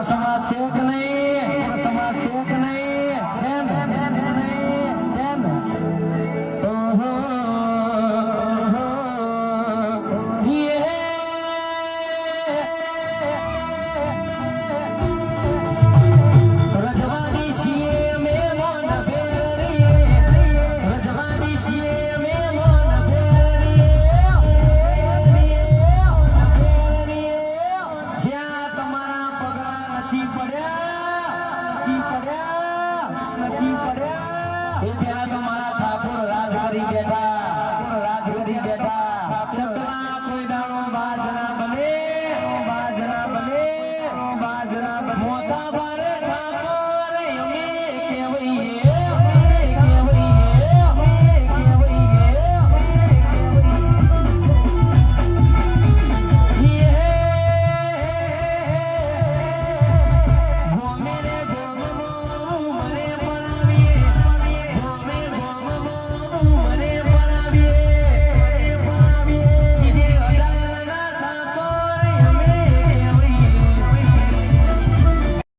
સમાજ છે કે નહીં? સમાજ છે કે નહીં? છે ને? છે ને? ઓહો રજવાડી છીએ મે મોન ભેરી, રજવાડી છીએ મે મોન ભેરી, જ્યાં તમારા પગલા નથી પડ્યા